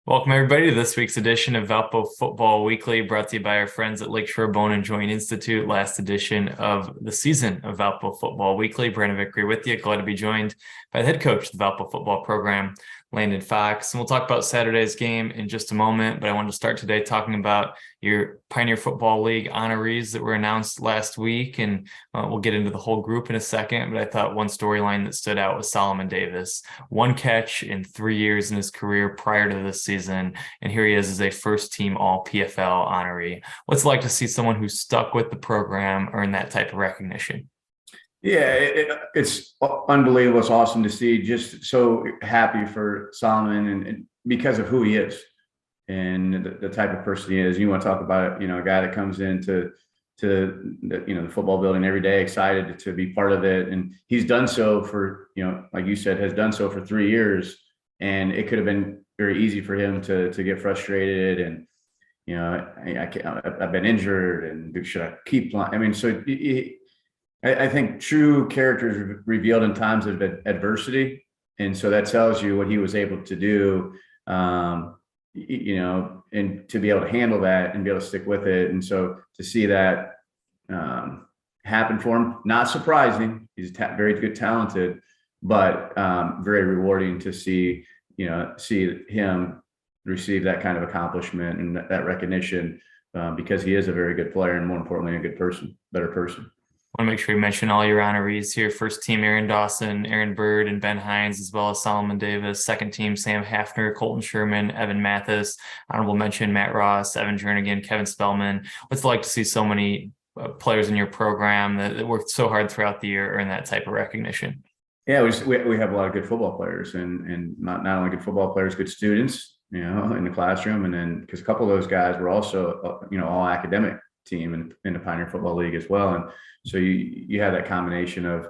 Welcome, everybody, to this week's edition of Valpo Football Weekly, brought to you by our friends at Lakeshore Bone and Joint Institute. Last edition of the season of Valpo Football Weekly. Brandon Vickery with you. Glad to be joined by the head coach of the Valpo football program, Landon Fox. And we'll talk about Saturday's game in just a moment, but I wanted to start today talking about your Pioneer Football League honorees that were announced last week, and we'll get into the whole group in a second, but I thought one storyline that stood out was Solomon Davis. One catch in 3 years in his career prior to this season, and here he is as a first-team All-PFL honoree. What's it like to see someone who stuck with the program earn that type of recognition? Yeah, it's unbelievable. It's awesome to see. Just so happy for Solomon and because of who he is and the type of person he is. You want to talk about, a guy that comes into the football building every day, excited to be part of it. And he's done so for, like you said, has done so for 3 years. And it could have been very easy for him to get frustrated and, I've been injured and should I keep playing? I mean, so I think true character is revealed in times of adversity. And so that tells you what he was able to do, and to be able to handle that and be able to stick with it. And so to see that happen for him, not surprising. He's very good, talented, but very rewarding to see him receive that kind of accomplishment and that recognition because he is a very good player and, more importantly, a good person, better person. I want to make sure you mention all your honorees here. First team, Aaron Dawson, Aaron Bird, and Ben Hines, as well as Solomon Davis. Second team, Sam Hafner, Colton Sherman, Evan Mathis. Honorable mention, Matt Ross, Evan Jernigan, Kevin Spellman. What's it like to see so many players in your program that worked so hard throughout the year earn that type of recognition? Yeah, we have a lot of good football players and not only good football players, good students, in the classroom. And then because a couple of those guys were also, all academic team in the Pioneer Football League as well. And so you have that combination of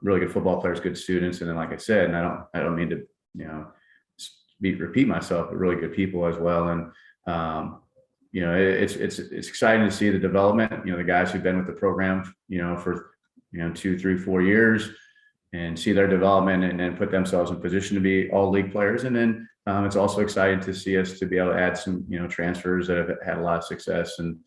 really good football players, good students, and then, like I said, and I don't mean to repeat myself, but really good people as well. And it's exciting to see the development. The guys who've been with the program, for 2, 3, 4 years, and see their development and then put themselves in position to be all league players. And then it's also exciting to see us to be able to add some transfers that have had a lot of success and.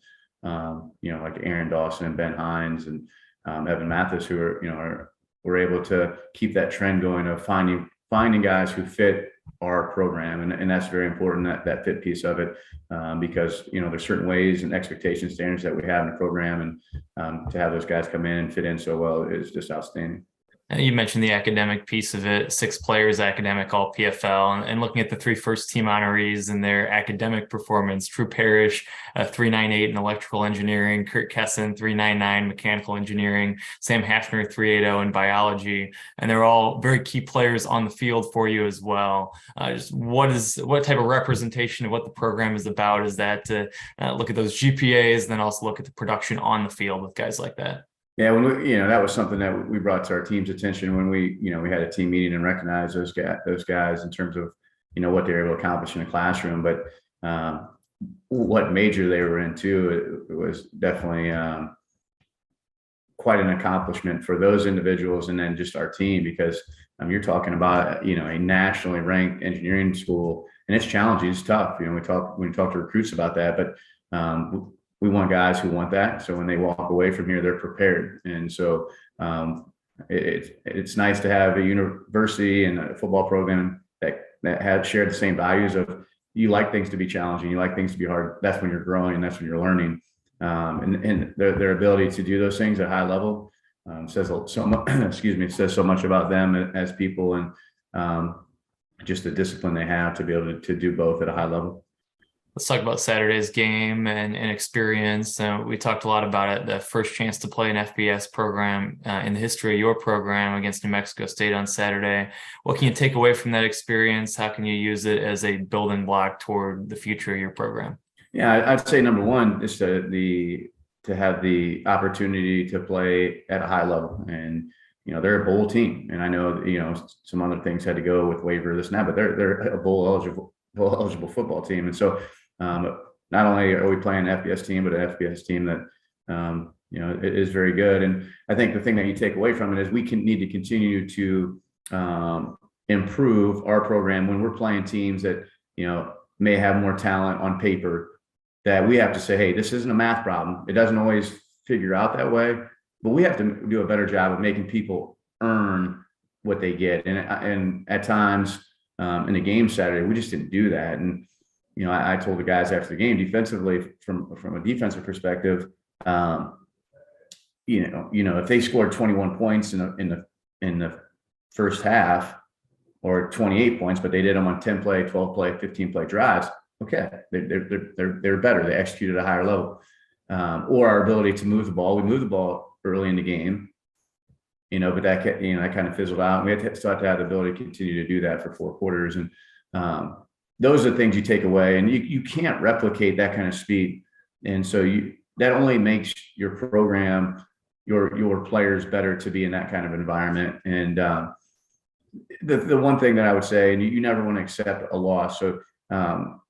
Like Aaron Dawson and Ben Hines and Evan Mathis, who were able to keep that trend going of finding guys who fit our program, and that's very important, that fit piece of it, because there's certain ways and expectation standards that we have in the program, and to have those guys come in and fit in so well is just outstanding. You mentioned the academic piece of it, 6 players academic All-PFL, and looking at the 3 first-team honorees and their academic performance. Drew Parrish, 398 in electrical engineering, Kurt Kesson, 399 mechanical engineering, Sam Hafner, 380 in biology, and they're all very key players on the field for you as well. Just what type of representation of what the program is about is that to look at those GPAs, and then also look at the production on the field with guys like that? Yeah, when that was something that we brought to our team's attention when we had a team meeting and recognized those guys in terms of, what they were able to accomplish in the classroom. But what major they were in too, it was definitely quite an accomplishment for those individuals and then just our team, because you're talking about, a nationally ranked engineering school, and it's challenging, it's tough. We talk to recruits about that, but we want guys who want that. So when they walk away from here, they're prepared. And so it's nice to have a university and a football program that have shared the same values of, you like things to be challenging, you like things to be hard. That's when you're growing, and that's when you're learning. And their ability to do those things at a high level says so much. Says so much about them as people, and just the discipline they have to be able to do both at a high level. Let's talk about Saturday's game and experience. We talked a lot about it, the first chance to play an FBS program in the history of your program against New Mexico State on Saturday. What can you take away from that experience? How can you use it as a building block toward the future of your program? Yeah, I'd say number one is to have the opportunity to play at a high level. And they're a bowl team, and I know some other things had to go with waiver, this and that, but they're a bowl eligible football team. And so not only are we playing an FBS team, but an FBS team that it is very good. And I think the thing that you take away from it is we need to continue to improve our program when we're playing teams that may have more talent on paper, that we have to say, hey, this isn't a math problem. It doesn't always figure out that way, but we have to do a better job of making people earn what they get. And at times in the game Saturday, we just didn't do that. And I told the guys after the game, defensively, from a defensive perspective, if they scored 21 points in the first half, or 28 points, but they did them on 10 play, 12 play, 15 play drives, okay, they're better. They execute at a higher level. Or our ability to move the ball. We moved the ball early in the game, but that kind of fizzled out. And we still have to have the ability to continue to do that for 4 quarters. And those are the things you take away, and you can't replicate that kind of speed. And so that only makes your program, your players better to be in that kind of environment. And the one thing that I would say, and you never want to accept a loss. So that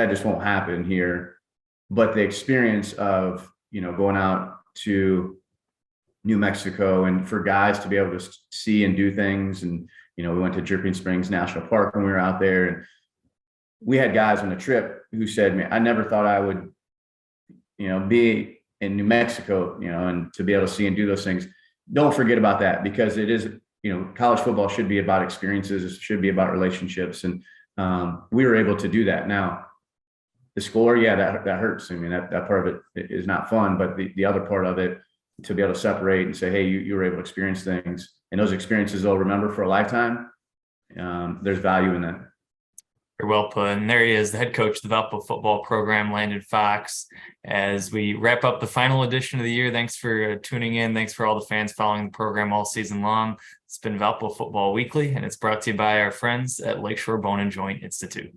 just won't happen here. But the experience of, going out to New Mexico, and for guys to be able to see and do things. And, we went to Dripping Springs National Park when we were out there, and we had guys on the trip who said, "Man, I never thought I would, be in New Mexico, and to be able to see and do those things." Don't forget about that, because it is, college football should be about experiences. It should be about relationships. And we were able to do that. Now, the score, yeah, that hurts. I mean, that part of it is not fun, but the other part of it, to be able to separate and say, hey, you were able to experience things, and those experiences they'll remember for a lifetime. There's value in that. Very well put. And there he is, the head coach of the Valpo football program, Landon Fox. As we wrap up the final edition of the year, thanks for tuning in. Thanks for all the fans following the program all season long. It's been Valpo Football Weekly, and it's brought to you by our friends at Lakeshore Bone and Joint Institute.